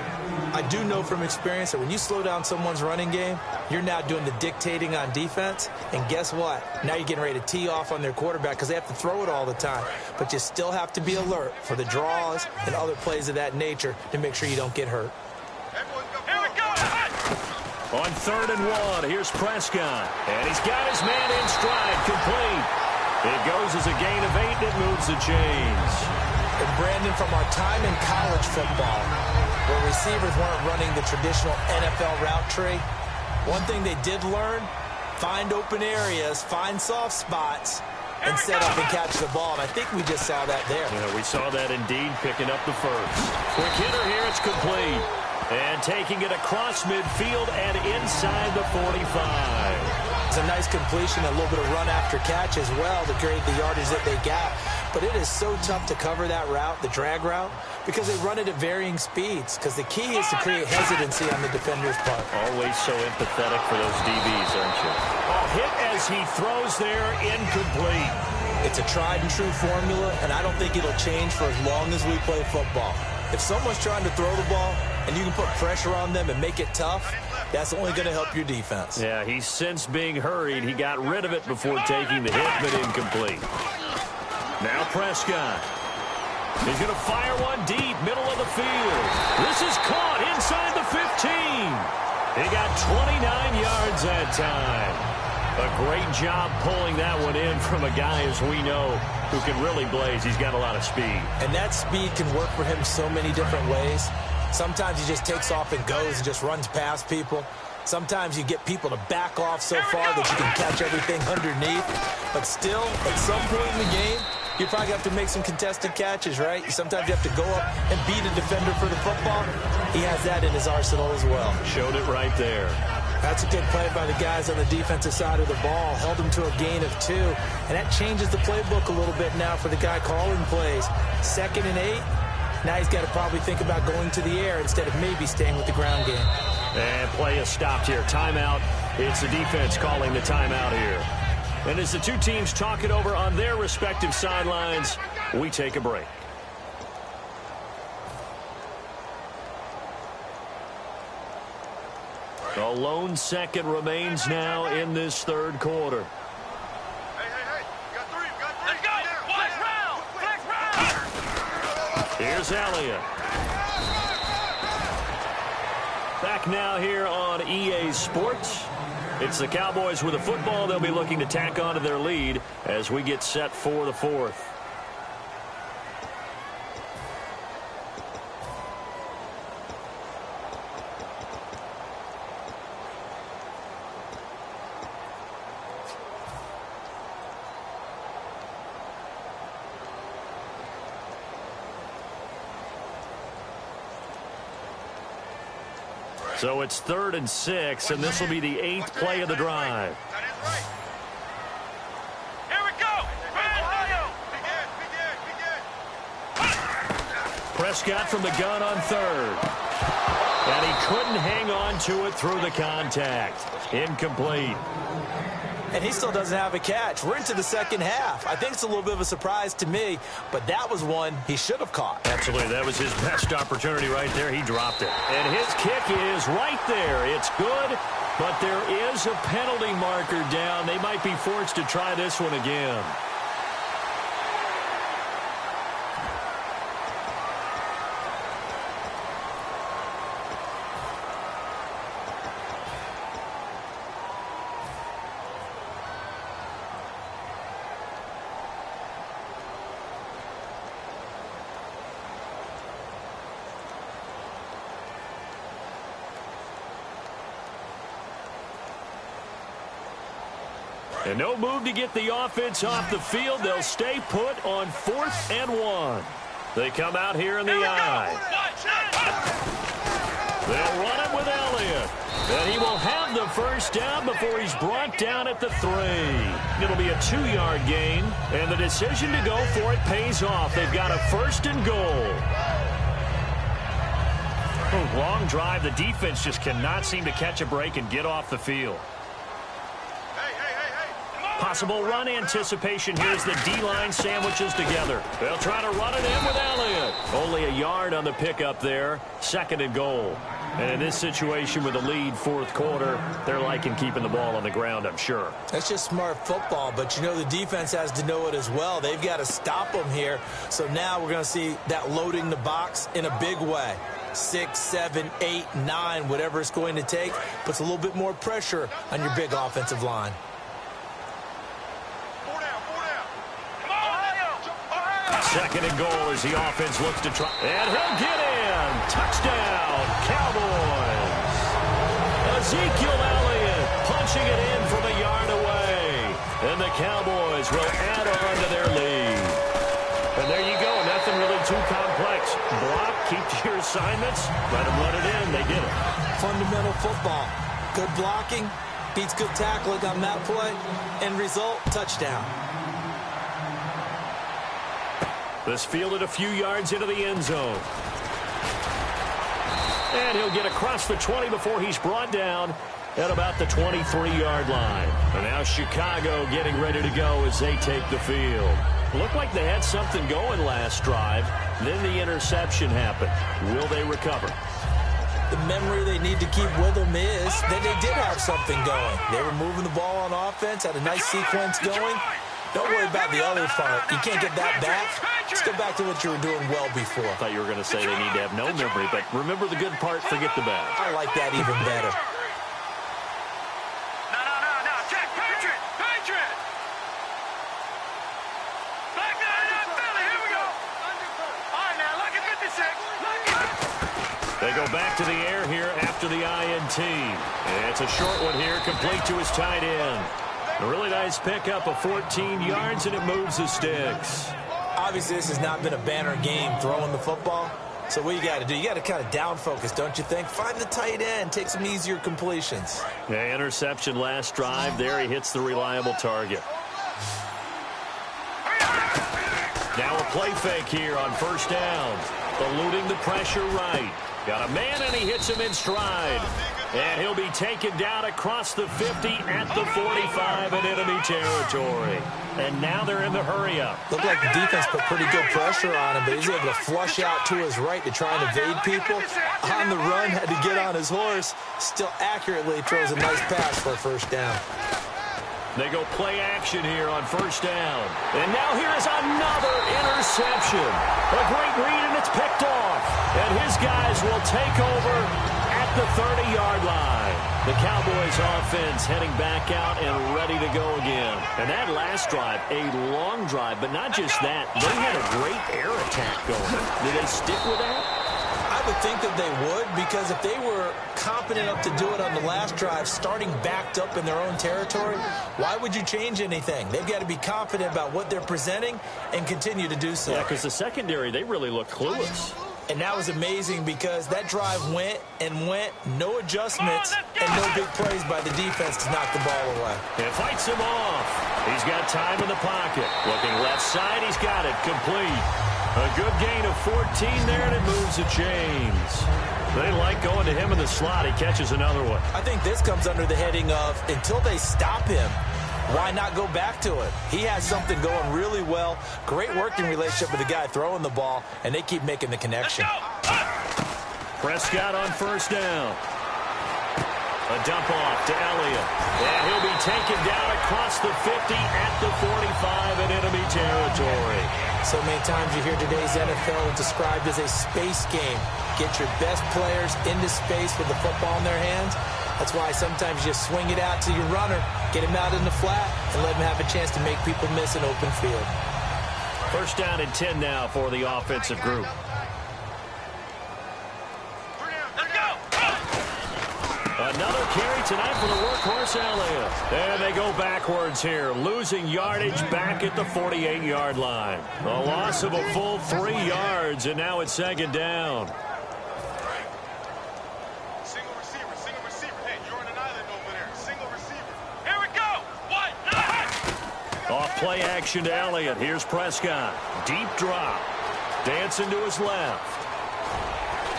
I do know from experience that when you slow down someone's running game, you're now doing the dictating on defense. And guess what? Now you're getting ready to tee off on their quarterback because they have to throw it all the time. But you still have to be alert for the draws and other plays of that nature to make sure you don't get hurt. Here we go. On 3rd and 1, here's Prescott. And he's got his man in stride, complete. It goes as a gain of 8, and it moves the chains. And Brandon, from our time in college football, where receivers weren't running the traditional NFL route tree, one thing they did learn, find open areas, find soft spots, and set up and catch the ball. And I think we just saw that there. Yeah, we saw that indeed, picking up the first. Quick hitter here, it's complete. And taking it across midfield and inside the 45. It's a nice completion, a little bit of run after catch as well to create the yardage that they got. But it is so tough to cover that route, the drag route, because they run it at varying speeds. Because the key is to create hesitancy on the defender's part. Always so empathetic for those DBs, aren't you? Oh, hit as he throws there, incomplete. It's a tried and true formula, and I don't think it'll change for as long as we play football. If someone's trying to throw the ball and you can put pressure on them and make it tough, that's only going to help your defense. Yeah, he's since being hurried. He got rid of it before taking the hit, but incomplete. Now Prescott. He's going to fire one deep, middle of the field. This is caught inside the 15. He got 29 yards that time. A great job pulling that one in from a guy, as we know, who can really blaze. He's got a lot of speed. And that speed can work for him so many different ways. Sometimes he just takes off and goes and just runs past people. Sometimes you get people to back off so far that you can catch everything underneath. But still, at some point in the game, you probably have to make some contested catches, right? Sometimes you have to go up and beat a defender for the football. He has that in his arsenal as well. Showed it right there. That's a good play by the guys on the defensive side of the ball. Held him to a gain of 2. And that changes the playbook a little bit now for the guy calling plays. 2nd and 8. Now he's got to probably think about going to the air instead of maybe staying with the ground game. And play is stopped here. Timeout. It's the defense calling the timeout here. And as the two teams talk it over on their respective sidelines, we take a break. A lone second remains now in this 3rd quarter. Hey, you got 3, Let's go! Flex round! Here's Elliott. Back now here on EA Sports. It's the Cowboys with the football. They'll be looking to tack on to their lead as we get set for the 4th. So it's 3rd and 6, and this will be the 8th play of the drive. That is right. Here we go. Prescott from the gun on 3rd. And he couldn't hang on to it through the contact. Incomplete. And he still doesn't have a catch. We're into the 2nd half. I think it's a little bit of a surprise to me, but that was one he should have caught. Absolutely. That was his best opportunity right there. He dropped it. And his kick is right there. It's good, but there is a penalty marker down. They might be forced to try this one again. And no move to get the offense off the field. They'll stay put on 4th and 1. They come out here in the eye. They'll run it with Elliott. And he will have have the first down before he's brought down at the 3. It'll be a 2-yard gain, and the decision to go for it pays off. They've got a 1st and goal. Long drive. The defense just cannot seem to catch a break and get off the field. Possible run anticipation here as the D-line sandwiches together. They'll try to run it in with Elliott. Only a yard on the pickup there. 2nd and goal. And in this situation with the lead 4th quarter, they're liking keeping the ball on the ground, I'm sure. That's just smart football, but you know the defense has to know it as well. They've got to stop them here. So now we're going to see that loading the box in a big way. 6, 7, 8, 9, whatever it's going to take, puts a little bit more pressure on your big offensive line. 2nd and goal as the offense looks to try. And he'll get in. Touchdown, Cowboys. Ezekiel Elliott punching it in from a yard away. And the Cowboys will add on to their lead. And there you go. Nothing really too complex. Block, keep to your assignments. Let them run it in. They did it. Fundamental football. Good blocking beats good tackling on that play. End result, touchdown. This fielded a few yards into the end zone. And he'll get across the 20 before he's brought down at about the 23-yard line. And now Chicago getting ready to go as they take the field. Looked like they had something going last drive. Then the interception happened. Will they recover? The memory they need to keep with them is that they did have something going. They were moving the ball on offense, had a nice sequence going. Don't worry about the other part. You can't get that back. Just go back to what you were doing well before. I thought you were going to say they need to have no memory, but remember the good part, forget the bad. I like that even better. No. Check. Patriot. Back down, Philly. Here we go. All right, now, look at 56. They go back to the air here after the INT. It's a short one here, complete to his tight end. A really nice pickup of 14 yards, and it moves the sticks. Obviously, this has not been a banner game throwing the football. So what you got to do, you got to kind of down focus, don't you think? Find the tight end, take some easier completions. Yeah, interception last drive. There he hits the reliable target. Now a play fake here on 1st down. Eluding the pressure right. Got a man, and he hits him in stride. And he'll be taken down across the 50 at the 45 in enemy territory. And now they're in the hurry-up. Looked like the defense put pretty good pressure on him, but he's able to flush out to his right to try and evade people. On the run, had to get on his horse. Still accurately throws a nice pass for a 1st down. They go play action here on 1st down. And now here is another interception. A great read, and it's picked off. And his guys will take over at the 30-yard line. The Cowboys offense heading back out and ready to go again. And that last drive, a long drive, but not just that. They had a great air attack going. Did they stick with that? I would think that they would, because if they were confident enough to do it on the last drive, starting backed up in their own territory, why would you change anything? They've got to be confident about what they're presenting and continue to do so. Yeah, because the secondary, they really look clueless. And that was amazing because that drive went, no adjustments, and no big plays by the defense to knock the ball away. It fights him off. He's got time in the pocket. Looking left side, he's got it complete. A good gain of 14 there, and it moves the chains. They like going to him in the slot. He catches another one. I think this comes under the heading of, until they stop him, why not go back to it? He has something going really well. Great working relationship with the guy throwing the ball, and they keep making the connection. Prescott on 1st down. A dump off to Elliott. And he'll be taken down across the 50 at the 45 in enemy territory. So many times you hear today's NFL described as a space game. Get your best players into space with the football in their hands. That's why sometimes you just swing it out to your runner, get him out in the flat, and let him have a chance to make people miss an open field. 1st down and 10 now for the offensive group. Another carry tonight for the workhorse Elliott. And they go backwards here, losing yardage back at the 48-yard line. A loss of a full 3 yards, and now it's 2nd down. Single receiver. Hey, you're on an island over play action to Elliott. Here's Prescott. Deep drop. Dancing to his left.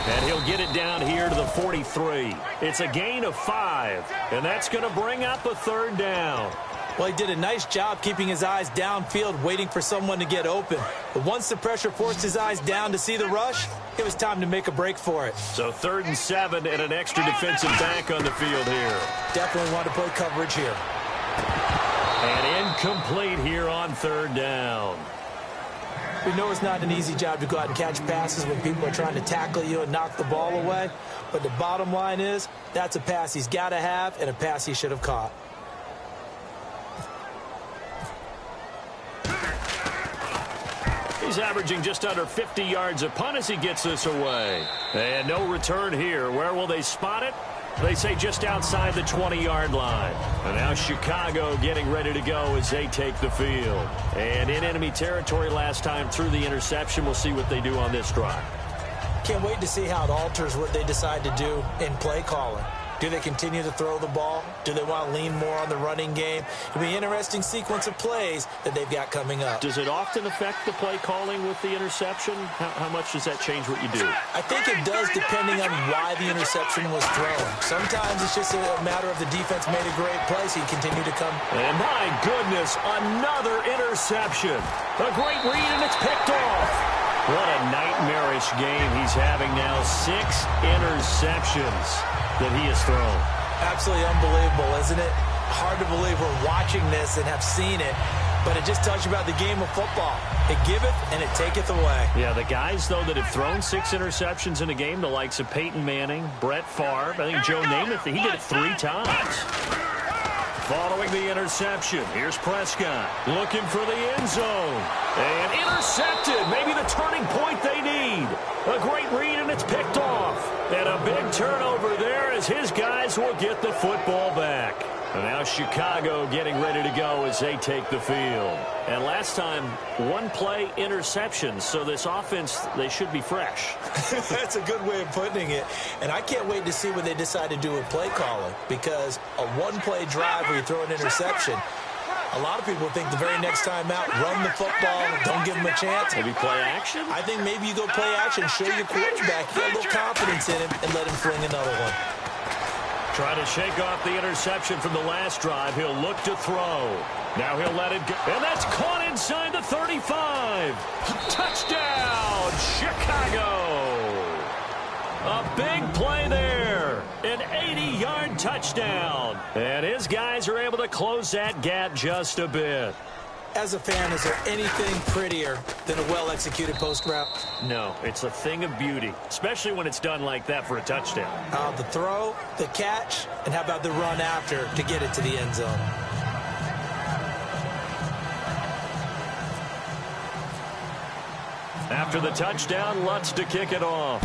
And he'll get it down here to the 43. It's a gain of 5, and that's going to bring up a third down. Well, he did a nice job keeping his eyes downfield, waiting for someone to get open. But once the pressure forced his eyes down to see the rush, it was time to make a break for it. So 3rd and 7 and an extra defensive back on the field here. Definitely want to play coverage here. And incomplete here on 3rd down. We know it's not an easy job to go out and catch passes when people are trying to tackle you and knock the ball away. But the bottom line is, that's a pass he's got to have and a pass he should have caught. He's averaging just under 50 yards a punt as he gets this away. And no return here. Where will they spot it? They say just outside the 20-yard line. And now Chicago getting ready to go as they take the field. And in enemy territory last time through the interception. We'll see what they do on this drive. Can't wait to see how it alters what they decide to do in play calling. Do they continue to throw the ball? Do they want to lean more on the running game? It'll be an interesting sequence of plays that they've got coming up. Does it often affect the play calling with the interception? How much does that change what you do? I think it does depending on why the interception was thrown. Sometimes it's just a matter of the defense made a great play, so you continue to come. And my goodness, another interception. A great read, and it's picked off. What a nightmarish game he's having now. 6 interceptions that he has thrown. Absolutely unbelievable, isn't it? Hard to believe we're watching this and have seen it, but it just tells you about the game of football. It giveth and it taketh away. Yeah, the guys, though, that have thrown 6 interceptions in a game, the likes of Peyton Manning, Brett Favre, I think Joe Namath, he did it 3 times. Following the interception, here's Prescott looking for the end zone. And intercepted, maybe the turning point they need. A great read, and it's picked off. And a big turnover there as his guys will get the football back. And now Chicago getting ready to go as they take the field. And last time, 1-play interception, so this offense, they should be fresh. That's a good way of putting it. And I can't wait to see what they decide to do with play calling, because a 1-play drive where you throw an interception, a lot of people think the very next time out, run the football, don't give them a chance. Maybe play action? I think maybe you go play action, show your quarterback, you got a little confidence in him, and let him fling another one. Trying to shake off the interception from the last drive. He'll look to throw. Now he'll let it go. And that's caught inside the 35. Touchdown, Chicago. A big play there. An 80-yard touchdown. And his guys are able to close that gap just a bit. As a fan, is there anything prettier than a well-executed post route? No, it's a thing of beauty, especially when it's done like that for a touchdown. The throw, the catch, and how about the run after to get it to the end zone? After the touchdown, Lutz to kick it off.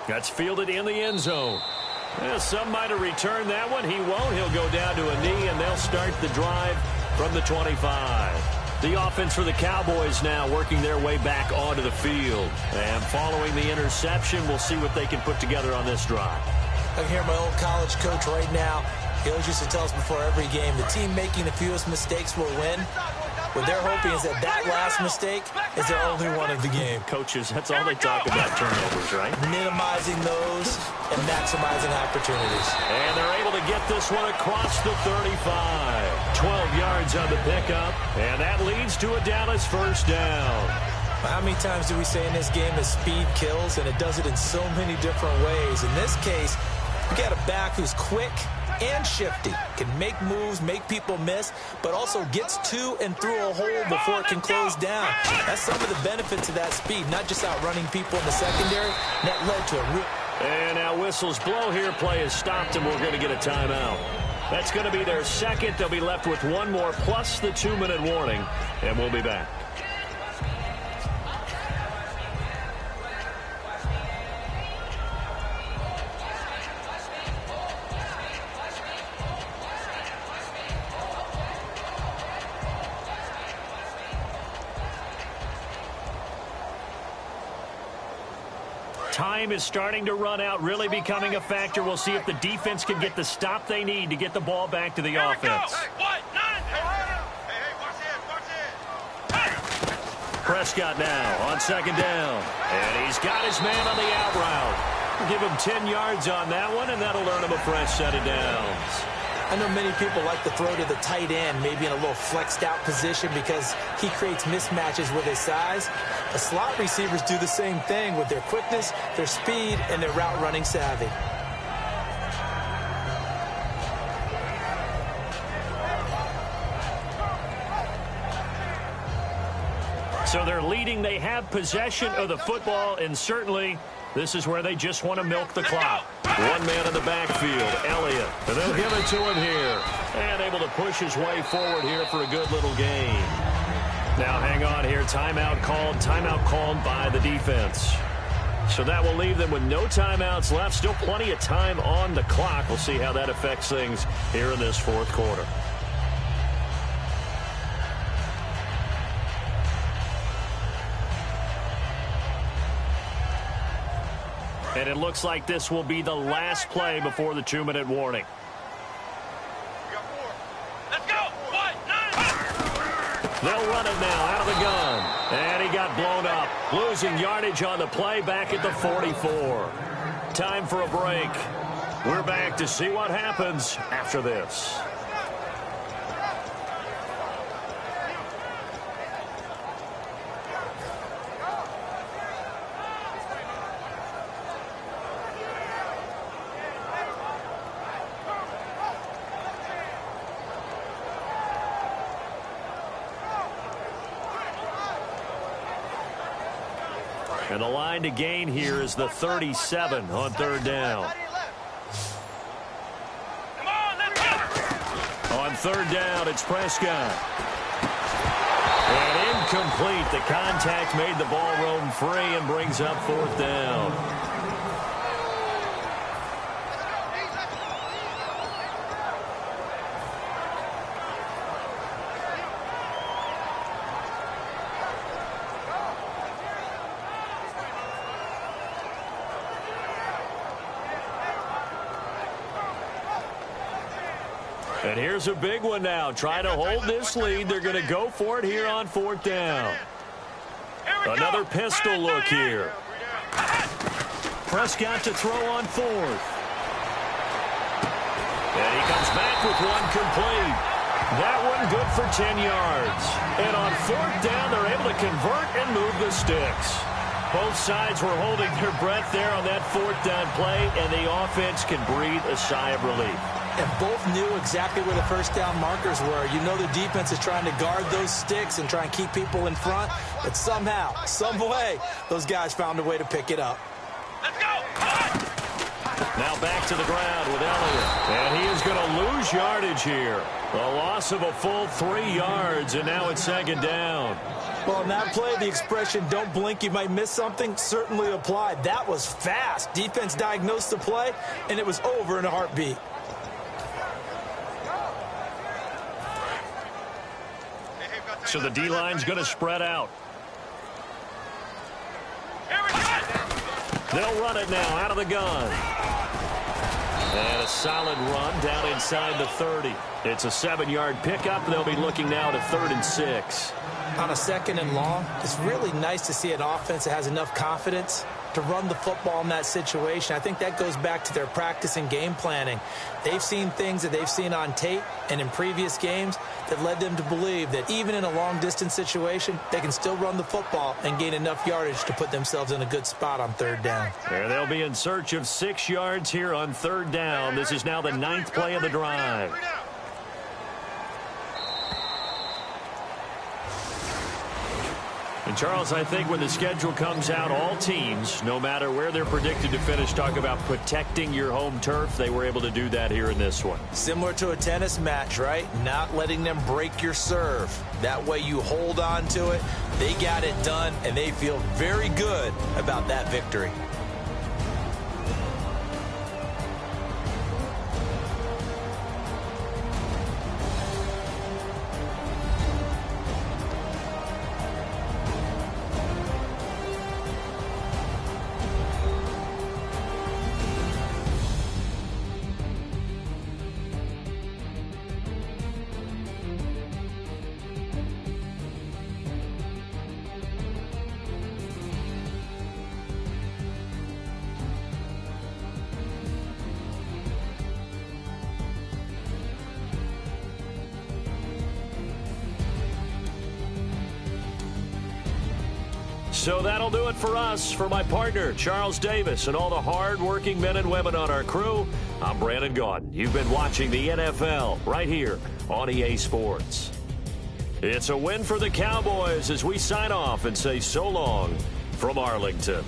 That's fielded in the end zone. Well, some might have returned that one. He won't. He'll go down to a knee, and they'll start the drive from the 25. The offense for the Cowboys now working their way back onto the field. And following the interception, we'll see what they can put together on this drive. I can hear my old college coach right now. He always used to tell us before every game, the team making the fewest mistakes will win. What they're hoping is that that last mistake is their only one of the game. Coaches, that's all they talk about, turnovers, right? Minimizing those and maximizing opportunities. And they're able to get this one across the 35. 12 yards on the pickup, and that leads to a Dallas first down. How many times do we say in this game that speed kills, and it does it in so many different ways? In this case, we got a back who's quick and shifty, can make moves, make people miss, but also gets to and through a hole before it can close down. That's some of the benefits of that speed, not just outrunning people in the secondary. That led to a real... And now whistles blow here. Play is stopped, and we're going to get a timeout. That's going to be their second. They'll be left with one more plus the 2-minute warning, and we'll be back. Time is starting to run out, really becoming a factor. We'll see if the defense can get the stop they need to get the ball back to the offense. Prescott now on second down. And he's got his man on the out route. Give him 10 yards on that one, and that'll earn him a fresh set of downs. I know many people like to throw to the tight end, maybe in a little flexed out position because he creates mismatches with his size. The slot receivers do the same thing with their quickness, their speed, and their route running savvy. So they're leading. They have possession of the football, and certainly this is where they just want to milk the clock. One man in the backfield, Elliott. And they'll give it to him here. And able to push his way forward here for a good little gain. Now hang on here. Timeout called by the defense. So that will leave them with no timeouts left. Still plenty of time on the clock. We'll see how that affects things here in this fourth quarter. And it looks like this will be the last play before the 2-minute warning. Let's go. 1-9. They'll run it now out of the gun. And he got blown up. Losing yardage on the play back at the 44. Time for a break. We're back to see what happens after this. And the line to gain here is the 37 on third down. Come on, let's go. On third down, it's Prescott. And incomplete. The contact made the ball roam free and brings up fourth down. And here's a big one now. Trying to hold this lead. They're going to go for it here on fourth down. Another pistol look here. Prescott to throw on fourth. And he comes back with one complete. That one good for 10 yards. And on fourth down, they're able to convert and move the sticks. Both sides were holding their breath there on that fourth down play, and the offense can breathe a sigh of relief. And both knew exactly where the first down markers were. You know the defense is trying to guard those sticks and try and keep people in front. But somehow, some way, those guys found a way to pick it up. Let's go. Now back to the ground with Elliott. And he is going to lose yardage here. A loss of a full 3 yards, and now it's second down. Well, in that play, the expression, don't blink, you might miss something, certainly applied. That was fast. Defense diagnosed the play, and it was over in a heartbeat. So the D-line's going to spread out. They'll run it now out of the gun. And a solid run down inside the 30. It's a 7-yard pickup. They'll be looking now to 3rd and 6. On a 2nd and long, it's really nice to see an offense that has enough confidence to run the football in that situation. I think that goes back to their practice and game planning. They've seen things that they've seen on tape and in previous games that led them to believe that even in a long-distance situation, they can still run the football and gain enough yardage to put themselves in a good spot on 3rd down. There they'll be in search of 6 yards here on 3rd down. This is now the 9th play of the drive. And Charles, I think when the schedule comes out, all teams, no matter where they're predicted to finish, talk about protecting your home turf. They were able to do that here in this one. Similar to a tennis match, right? Not letting them break your serve. That way you hold on to it. They got it done, and they feel very good about that victory. So that'll do it for us. For my partner, Charles Davis, and all the hard-working men and women on our crew, I'm Brandon Gaudin. You've been watching the NFL right here on EA Sports. It's a win for the Cowboys as we sign off and say so long from Arlington.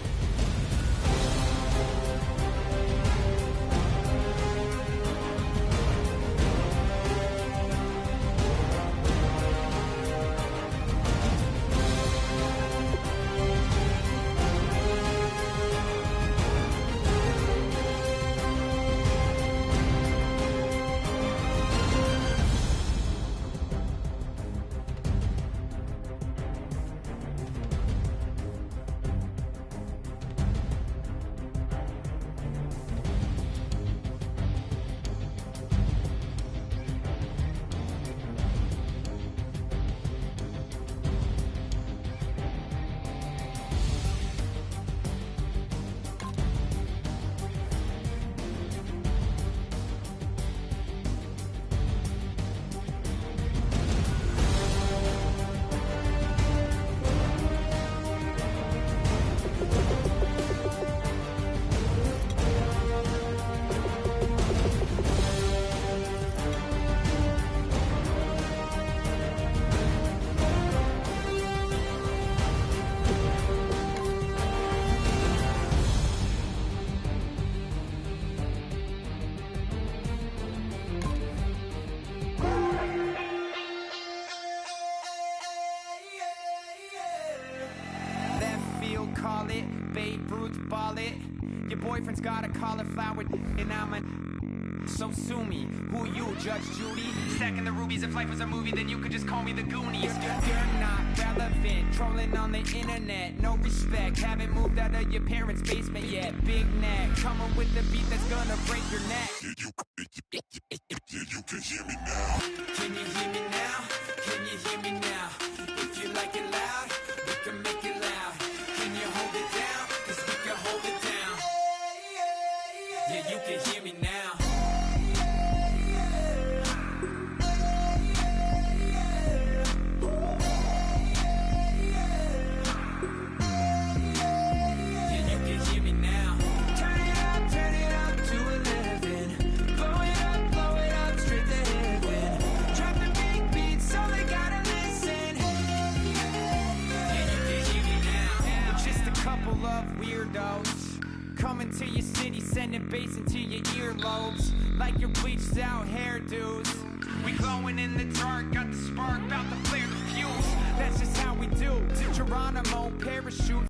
Call it, Babe Ruth ball it. Your boyfriend's got a cauliflower and I'm a so sue me. Who you, Judge Judy? Stacking the rubies. If life was a movie, then you could just call me the Goonies. You're not relevant, trolling on the internet. No respect, haven't moved out of your parents' basement yet. Big neck, coming with the beat that's gonna break your neck. You can hear me now. Can you hear me now? Can you hear me now? If you like it loud, we can make it loud. Can you hold it down? 'Cause we can hold it down. Yeah, you can hear me now. Yeah, you can hear me now. Turn it up to 11. Blow it up straight to heaven. Dropping big beats, so they gotta listen. Yeah, you can hear me now. We're just a couple of weirdos coming to your city, sending bass into your earlobes like your bleached out hairdos. We glowing in the dark, got the spark, about to flare the fuse. That's just how we do. To Geronimo, parachute.